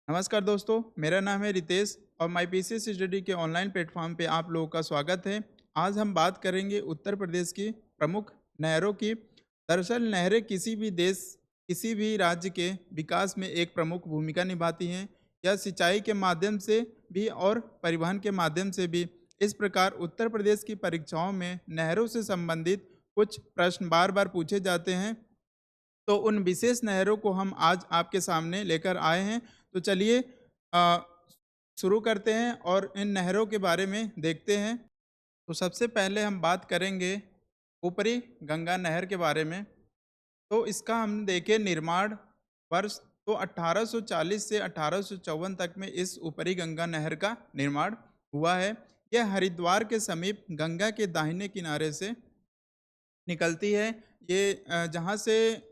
नमस्कार दोस्तों, मेरा नाम है रितेश और माई पीसीएस स्टडी के ऑनलाइन प्लेटफॉर्म पे आप लोगों का स्वागत है। आज हम बात करेंगे उत्तर प्रदेश की प्रमुख नहरों की। दरअसल नहरें किसी भी देश, किसी भी राज्य के विकास में एक प्रमुख भूमिका निभाती हैं। यह सिंचाई के माध्यम से भी और परिवहन के माध्यम से भी। इस प्रकार उत्तर प्रदेश की परीक्षाओं में नहरों से संबंधित कुछ प्रश्न बार बार पूछे जाते हैं। तो उन विशेष नहरों को हम आज आपके सामने लेकर आए हैं। तो चलिए अ, शुरू करते हैं और इन नहरों के बारे में देखते हैं। तो सबसे पहले हम बात करेंगे ऊपरी गंगा नहर के बारे में। तो इसका हम देखें निर्माण वर्ष, तो 1840 से 1854 तक में इस ऊपरी गंगा नहर का निर्माण हुआ है। यह हरिद्वार के समीप गंगा के दाहिने किनारे से निकलती है। ये जहाँ से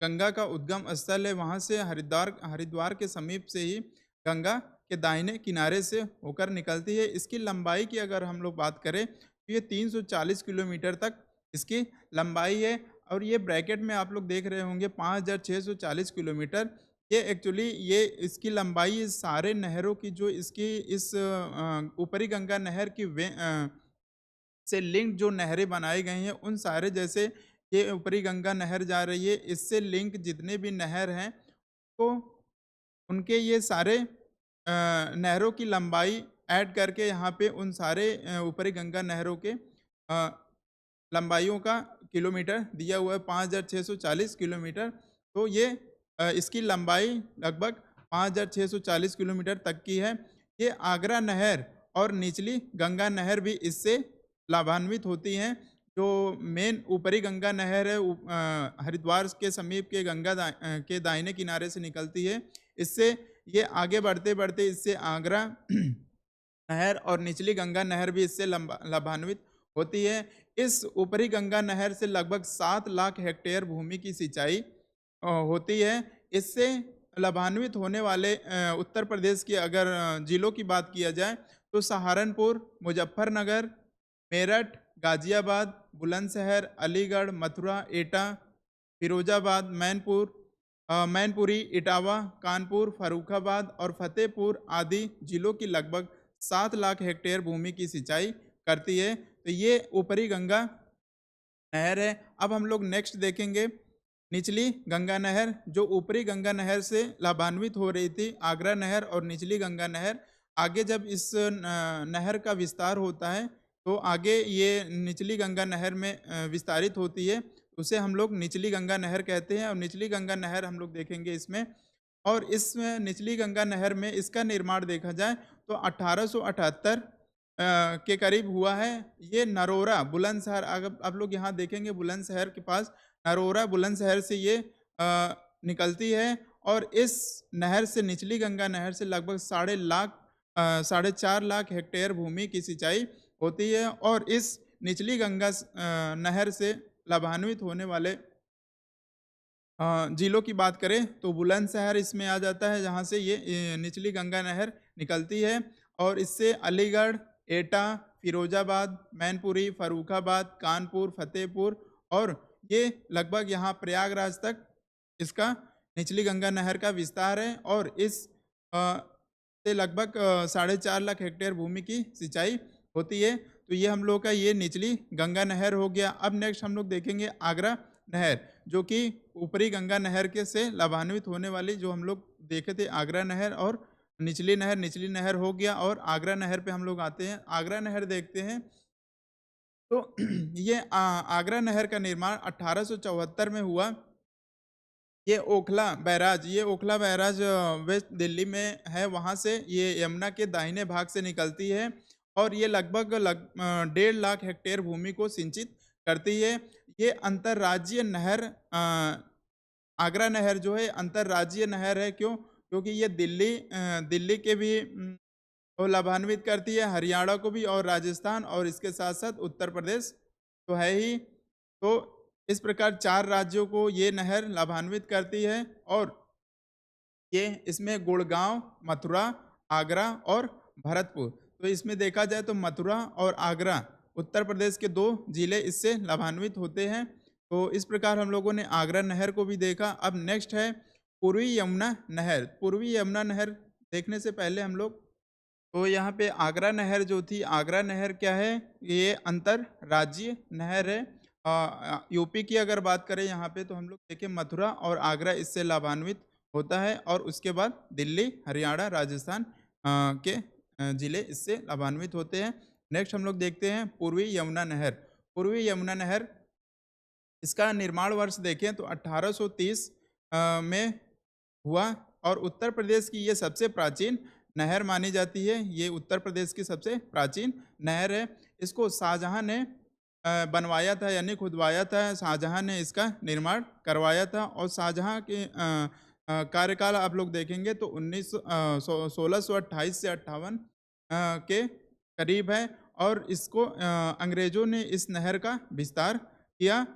गंगा का उद्गम स्थल है, वहाँ से हरिद्वार हरिद्वार के समीप से ही गंगा के दाहिने किनारे से होकर निकलती है। इसकी लंबाई की अगर हम लोग बात करें तो ये 340 किलोमीटर तक इसकी लंबाई है। और ये ब्रैकेट में आप लोग देख रहे होंगे 5640 किलोमीटर। ये एक्चुअली ये इसकी लंबाई इस सारे नहरों की जो इसकी इस ऊपरी गंगा नहर की से लिंक जो नहरें बनाई गई हैं उन सारे, जैसे ये ऊपरी गंगा नहर जा रही है, इससे लिंक जितने भी नहर हैं, तो उनके ये सारे नहरों की लंबाई ऐड करके यहाँ पे उन सारे ऊपरी गंगा नहरों के लंबाइयों का किलोमीटर दिया हुआ है 5640 किलोमीटर। तो ये इसकी लंबाई लगभग 5640 किलोमीटर तक की है। ये आगरा नहर और निचली गंगा नहर भी इससे लाभान्वित होती हैं। जो मेन ऊपरी गंगा नहर है हरिद्वार के समीप के के दाहिने किनारे से निकलती है। इससे ये आगे बढ़ते-बढ़ते इससे आगरा नहर और निचली गंगा नहर भी इससे लाभान्वित होती है। इस ऊपरी गंगा नहर से लगभग 7 लाख हेक्टेयर भूमि की सिंचाई होती है। इससे लाभान्वित होने वाले उत्तर प्रदेश के अगर जिलों की बात किया जाए तो सहारनपुर, मुजफ्फरनगर, मेरठ, गाजियाबाद, बुलंदशहर, अलीगढ़, मथुरा, एटा, फिरोजाबाद, मैनपुरी, इटावा, कानपुर, फर्रुखाबाद और फतेहपुर आदि जिलों की लगभग 7 लाख हेक्टेयर भूमि की सिंचाई करती है। तो ये ऊपरी गंगा नहर है। अब हम लोग नेक्स्ट देखेंगे निचली गंगा नहर, जो ऊपरी गंगा नहर से लाभान्वित हो रही थी, आगरा नहर और निचली गंगा नहर। आगे जब इस नहर का विस्तार होता है तो आगे ये निचली गंगा नहर में विस्तारित होती है। उसे हम लोग निचली गंगा नहर कहते हैं और निचली गंगा नहर हम लोग देखेंगे इसमें। और इस निचली गंगा नहर में इसका निर्माण देखा जाए तो 1878 के करीब हुआ है। ये नरोरा बुलंदशहर, अगर आप लोग यहाँ देखेंगे बुलंदशहर के पास नरोरा बुलंदशहर से ये निकलती है। और इस नहर से निचली गंगा नहर से लगभग 4.5 लाख हेक्टेयर भूमि की सिंचाई होती है। और इस निचली गंगा नहर से लाभान्वित होने वाले जिलों की बात करें तो बुलंदशहर इसमें आ जाता है, जहाँ से ये निचली गंगा नहर निकलती है। और इससे अलीगढ़, एटा, फिरोजाबाद, मैनपुरी, फर्रुखाबाद, कानपुर, फतेहपुर और ये लगभग यहाँ प्रयागराज तक इसका निचली गंगा नहर का विस्तार है। और इस से लगभग 4.5 लाख हेक्टेयर भूमि की सिंचाई होती है। तो ये हम लोग का ये निचली गंगा नहर हो गया। अब नेक्स्ट हम लोग देखेंगे आगरा नहर, जो कि ऊपरी गंगा नहर के से लाभान्वित होने वाली, जो हम लोग देखे थे आगरा नहर और निचली नहर हो गया। और आगरा नहर पे हम लोग आते हैं, आगरा नहर देखते हैं। तो ये आगरा नहर का निर्माण 1874 में हुआ। ये ओखला बैराज वेस्ट दिल्ली में है, वहाँ से ये यमुना के दाहिने भाग से निकलती है। और ये लगभग 1.5 लाख हेक्टेयर भूमि को सिंचित करती है। ये अंतर्राज्यीय नहर आगरा नहर जो है अंतर्राज्यीय नहर है। क्यों? क्योंकि ये दिल्ली के भी को लाभान्वित करती है, हरियाणा को भी और राजस्थान और इसके साथ-साथ उत्तर प्रदेश तो है ही। तो इस प्रकार 4 राज्यों को ये नहर लाभान्वित करती है। और ये इसमें गुड़गाँव, मथुरा, आगरा और भरतपुर, तो इसमें देखा जाए तो मथुरा और आगरा उत्तर प्रदेश के 2 जिले इससे लाभान्वित होते हैं। तो इस प्रकार हम लोगों ने आगरा नहर को भी देखा। अब नेक्स्ट है पूर्वी यमुना नहर, पूर्वी यमुना नहर देखने से पहले हम लोग तो यहाँ पे आगरा नहर जो थी, आगरा नहर क्या है? ये अंतर्राज्यीय नहर है। यूपी की अगर बात करें यहाँ पे तो हम लोग देखें मथुरा और आगरा इससे लाभान्वित होता है और उसके बाद दिल्ली, हरियाणा, राजस्थान के ज़िले इससे लाभान्वित होते हैं। नेक्स्ट हम लोग देखते हैं पूर्वी यमुना नहर। पूर्वी यमुना नहर इसका निर्माण वर्ष देखें तो 1830 में हुआ और उत्तर प्रदेश की ये सबसे प्राचीन नहर मानी जाती है। ये उत्तर प्रदेश की सबसे प्राचीन नहर है। इसको शाहजहाँ ने बनवाया था यानी खुदवाया था। शाहजहाँ ने इसका निर्माण करवाया था और शाहजहाँ के कार्यकाल आप लोग देखेंगे तो 1628 से 58 के करीब है और इसको अंग्रेज़ों ने इस नहर का विस्तार किया।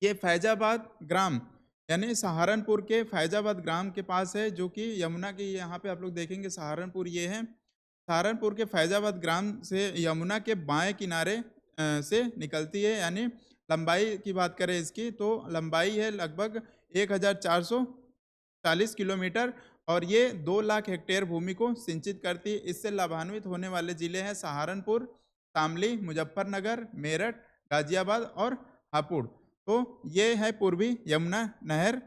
ये फैज़ाबाद ग्राम यानी सहारनपुर के फैज़ाबाद ग्राम के पास है जो कि यमुना के यहाँ पे आप लोग देखेंगे सहारनपुर ये है। सहारनपुर के फैज़ाबाद ग्राम से यमुना के बाएँ किनारे से निकलती है यानी लंबाई की बात करें इसकी तो लंबाई है लगभग 1440 किलोमीटर और ये 2 लाख हेक्टेयर भूमि को सिंचित करती है। इससे लाभान्वित होने वाले ज़िले हैं सहारनपुर, शामली, मुज़फ्फरनगर, मेरठ, गाज़ियाबाद और हापुड़। तो ये है पूर्वी यमुना नहर।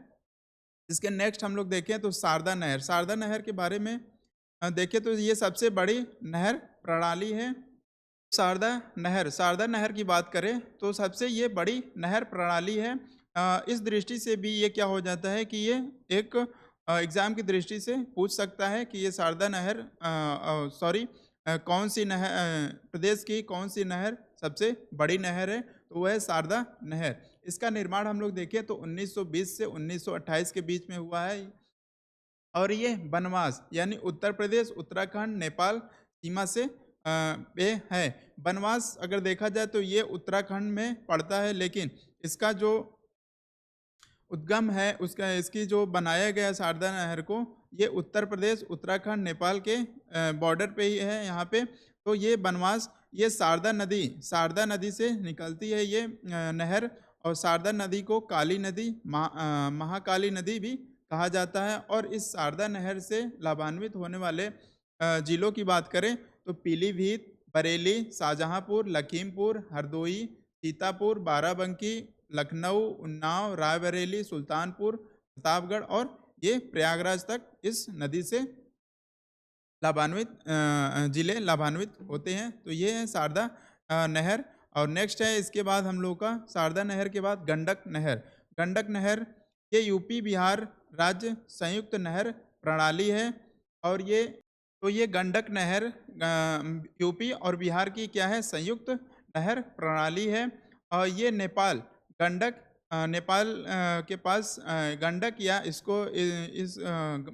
इसके नेक्स्ट हम लोग देखें तो शारदा नहर। शारदा नहर के बारे में देखें तो ये सबसे बड़ी नहर प्रणाली है। शारदा नहर की बात करें तो सबसे ये बड़ी नहर प्रणाली है। इस दृष्टि से भी ये क्या हो जाता है कि ये एक एग्ज़ाम की दृष्टि से पूछ सकता है कि ये शारदा नहर कौन सी नहर प्रदेश की कौन सी नहर सबसे बड़ी नहर है? तो वह है शारदा नहर। इसका निर्माण हम लोग देखें तो 1920 से 1928 के बीच में हुआ है और ये बनवास यानी उत्तर प्रदेश, उत्तराखंड, नेपाल सीमा से पे है। बनवास अगर देखा जाए तो ये उत्तराखंड में पड़ता है लेकिन इसका जो उद्गम है उसका इसकी जो बनाया गया शारदा नहर को ये उत्तर प्रदेश, उत्तराखंड, नेपाल के बॉर्डर पे ही है यहाँ पे। तो ये बनवास ये शारदा नदी से निकलती है ये नहर और शारदा नदी को काली नदी, महाकाली नदी भी कहा जाता है और इस शारदा नहर से लाभान्वित होने वाले जिलों की बात करें तो पीलीभीत, बरेली, शाहजहाँपुर, लखीमपुर, हरदोई, सीतापुर, बाराबंकी, लखनऊ, उन्नाव, रायबरेली, सुल्तानपुर, प्रतापगढ़ और ये प्रयागराज तक इस नदी से लाभान्वित जिले लाभान्वित होते हैं। तो ये है शारदा नहर और नेक्स्ट है इसके बाद हम लोग का शारदा नहर के बाद गंडक नहर। गंडक नहर ये यूपी बिहार राज्य संयुक्त नहर प्रणाली है और ये गंडक नहर यूपी और बिहार की क्या है संयुक्त नहर प्रणाली है और ये गंडक नेपाल के पास गंडक या इसको इस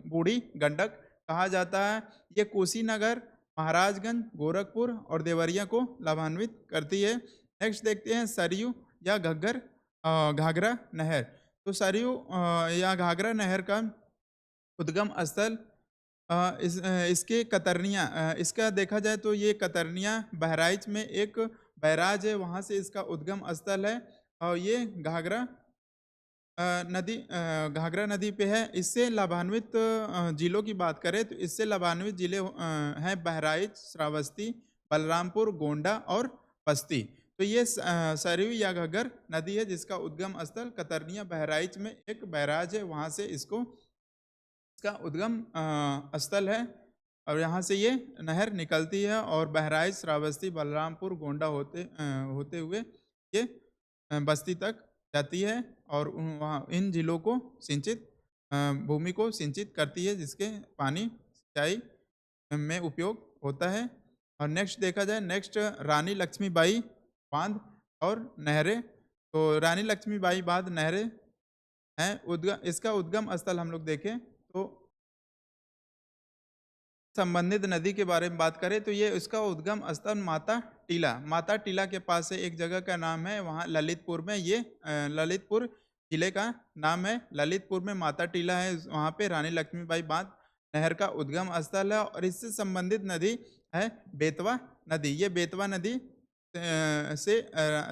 बूढ़ी गंडक कहा जाता है। ये कुशीनगर, महाराजगंज, गोरखपुर और देवरिया को लाभान्वित करती है। नेक्स्ट देखते हैं सरयू या घाघरा नहर। तो सरयू या घाघरा नहर का उद्गम स्थल इसके कतरनिया इसका देखा जाए तो ये कतरनिया बहराइच में एक बैराज है, वहाँ से इसका उद्गम स्थल है और ये घाघरा नदी पे है। इससे लाभान्वित जिलों की बात करें तो इससे लाभान्वित जिले हैं बहराइच, श्रावस्ती, बलरामपुर, गोंडा और बस्ती। तो ये सरयू या घग्गर नदी है जिसका उद्गम स्थल कतरनिया बहराइच में एक बैराज है, वहाँ से इसका उद्गम स्थल है और यहाँ से ये नहर निकलती है और बहराइच, श्रावस्ती, बलरामपुर, गोंडा होते हुए ये बस्ती तक जाती है और वहाँ इन जिलों को भूमि को सिंचित करती है जिसके पानी सिंचाई में उपयोग होता है। और नेक्स्ट देखा जाए रानी लक्ष्मीबाई बांध और नहरें। तो रानी लक्ष्मीबाई बांध नहरें हैं इसका उद्गम स्थल हम लोग देखें तो संबंधित नदी के बारे में बात करें तो ये इसका उद्गम स्थल माता टीला के पास है, एक जगह का नाम है वहाँ ललितपुर में। ये ललितपुर जिले का नाम है, ललितपुर में माता टीला है, वहाँ पे रानी लक्ष्मीबाई बांध नहर का उद्गम स्थल है और इससे संबंधित नदी है बेतवा नदी। ये बेतवा नदी से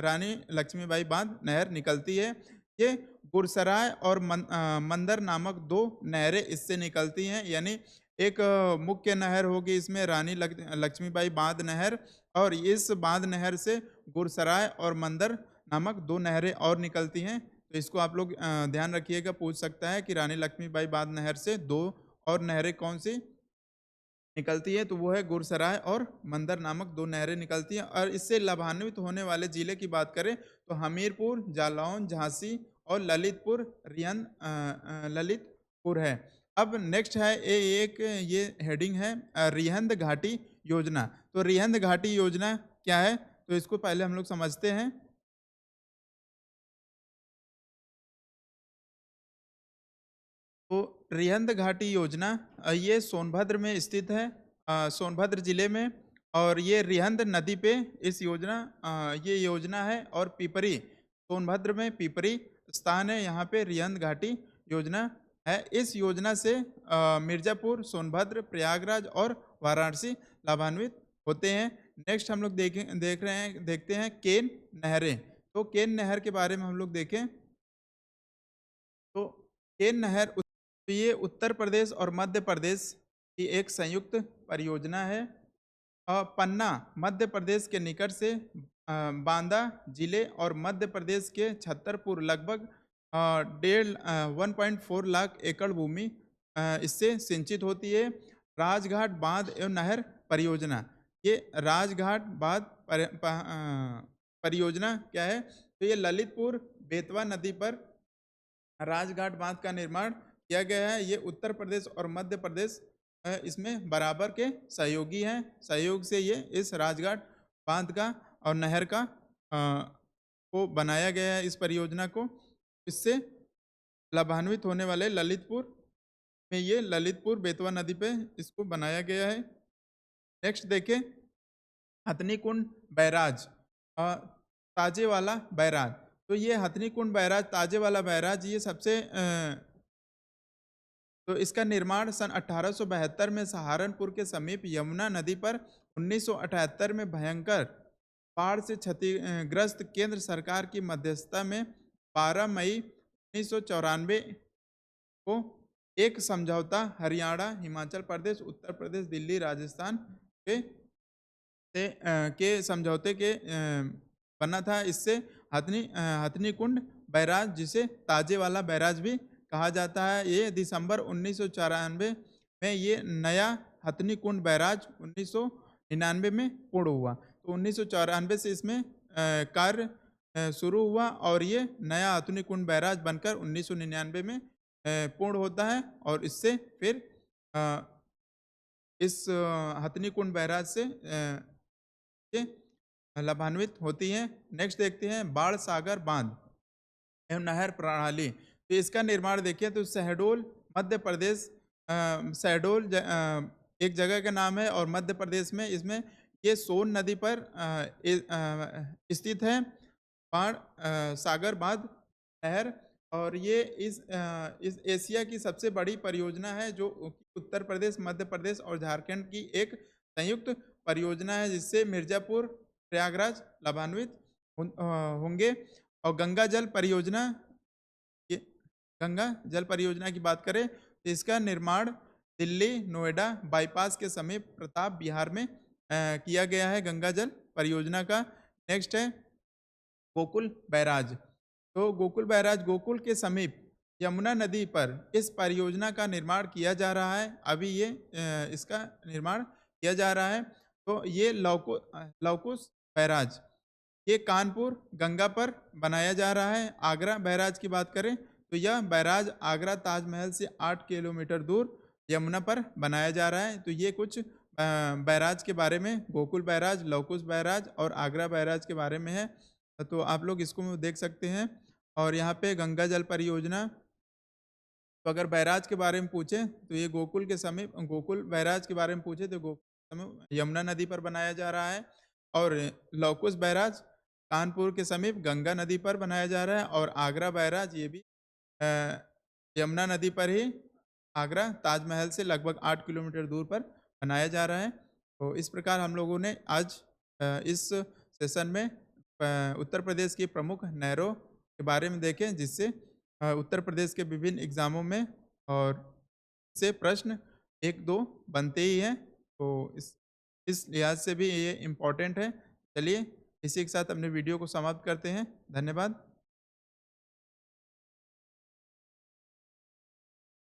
रानी लक्ष्मीबाई बांध नहर निकलती है। ये गुरसराय और मंदर नामक 2 नहरें इससे निकलती हैं। यानी एक मुख्य नहर होगी इसमें रानी लक्ष्मीबाई बांध नहर, और इस बांध नहर से गुरसराय और मंदर नामक 2 नहरें और निकलती हैं। तो इसको आप लोग ध्यान रखिएगा, पूछ सकता है कि रानी लक्ष्मीबाई बांध नहर से 2 और नहरें कौन-सी निकलती है, तो वो है गुरसराय और मंदर नामक 2 नहरें निकलती हैं। और इससे लाभान्वित होने वाले ज़िले की बात करें तो हमीरपुर, जालौन, झांसी और ललितपुर ललितपुर है। अब नेक्स्ट है एक ये हेडिंग है रिहंद घाटी योजना। तो रिहंद घाटी योजना क्या है? तो इसको पहले हम लोग समझते हैं। तो रिहंद घाटी योजना ये सोनभद्र में स्थित है, सोनभद्र जिले में। और ये रिहंद नदी पे इस योजना ये योजना है। और पिपरी, सोनभद्र में पिपरी स्थान है, यहाँ पे रिहंद घाटी योजना है। इस योजना से मिर्जापुर, सोनभद्र, प्रयागराज और वाराणसी लाभान्वित होते हैं। नेक्स्ट हम लोग देखते हैं केन नहरें। तो केन नहर के बारे में हम लोग देखें तो केन नहर तो ये उत्तर प्रदेश और मध्य प्रदेश की एक संयुक्त परियोजना है। पन्ना मध्य प्रदेश के निकट से बांदा जिले और मध्य प्रदेश के छतरपुर लगभग 1.4 लाख एकड़ भूमि इससे सिंचित होती है। राजघाट बांध एवं नहर परियोजना, ये राजघाट बांध परियोजना क्या है? तो ये ललितपुर बेतवा नदी पर राजघाट बांध का निर्माण किया गया है। ये उत्तर प्रदेश और मध्य प्रदेश इसमें बराबर के सहयोगी हैं। सहयोग से ये इस राजघाट बांध का और नहर का को बनाया गया है, इस परियोजना को। इससे लाभान्वित होने वाले ललितपुर में ये ललितपुर बेतवा नदी पे इसको बनाया गया है। नेक्स्ट देखें हथनी कुंड बैराज, ताजेवाला बैराज। तो ये हथनी कुंड बैराज, ताजेवाला बैराज, ये सबसे तो इसका निर्माण सन 1872 में सहारनपुर के समीप यमुना नदी पर 1978 में भयंकर बाढ़ से क्षतिग्रस्त केंद्र सरकार की मध्यस्थता में 12 मई 1994 को एक समझौता हरियाणा, हिमाचल प्रदेश, उत्तर प्रदेश, दिल्ली, राजस्थान के के समझौते के बना था। इससे हथनी कुंड बैराज, जिसे ताजे वाला बैराज भी कहा जाता है, ये दिसंबर 1994 में ये नया हथनी कुंड बैराज 1999 में पूर्ण हुआ। तो 1994 से इसमें कार्य शुरू हुआ और ये नया हथनी कुंड बैराज बनकर 1999 में पूर्ण होता है। और इससे फिर इस हथनी कुंड बैराज से ये लाभान्वित होती हैं। नेक्स्ट देखते हैं बाढ़ सागर बांध एवं नहर प्रणाली। तो इसका निर्माण देखिए तो शहडोल मध्य प्रदेश, एक जगह का नाम है और मध्य प्रदेश में इसमें ये सोन नदी पर स्थित है बाढ़ सागर बांध नहर। और ये इस एशिया की सबसे बड़ी परियोजना है जो उत्तर प्रदेश, मध्य प्रदेश और झारखंड की एक संयुक्त परियोजना है, जिससे मिर्जापुर, प्रयागराज लाभान्वित होंगे। और गंगा जल परियोजना, ये गंगा जल परियोजना की बात करें तो इसका निर्माण दिल्ली नोएडा बाईपास के समीप प्रताप बिहार में किया गया है गंगा जल परियोजना का। नेक्स्ट है गोकुल बैराज। तो गोकुल बैराज गोकुल के समीप यमुना नदी पर इस परियोजना का निर्माण किया जा रहा है। अभी ये इसका निर्माण किया जा रहा है। तो ये लौकुश बैराज ये कानपुर गंगा पर बनाया जा रहा है। आगरा बैराज की बात करें तो यह बैराज आगरा ताजमहल से 8 किलोमीटर दूर यमुना पर बनाया जा रहा है। तो ये कुछ बैराज के बारे में, गोकुल बैराज, लौकुश बैराज और आगरा बैराज के बारे में है। तो आप लोग इसको देख सकते हैं। और यहाँ पे गंगा जल परियोजना, तो अगर बैराज के बारे में पूछे तो ये गोकुल के समीप, गोकुल बैराज के बारे में पूछे तो गोकुल समीप यमुना नदी पर बनाया जा रहा है। और लौकुश बैराज कानपुर के समीप गंगा नदी पर बनाया जा रहा है। और आगरा बैराज ये भी यमुना नदी पर ही आगरा ताजमहल से लगभग 8 किलोमीटर दूर पर बनाया जा रहा है। तो इस प्रकार हम लोगों ने आज इस सेशन में उत्तर प्रदेश की प्रमुख नहरों के बारे में देखें, जिससे उत्तर प्रदेश के विभिन्न एग्ज़ामों में और से प्रश्न 1-2 बनते ही हैं। तो इस लिहाज से भी ये इम्पोर्टेंट है। चलिए इसी के साथ अपने वीडियो को समाप्त करते हैं। धन्यवाद।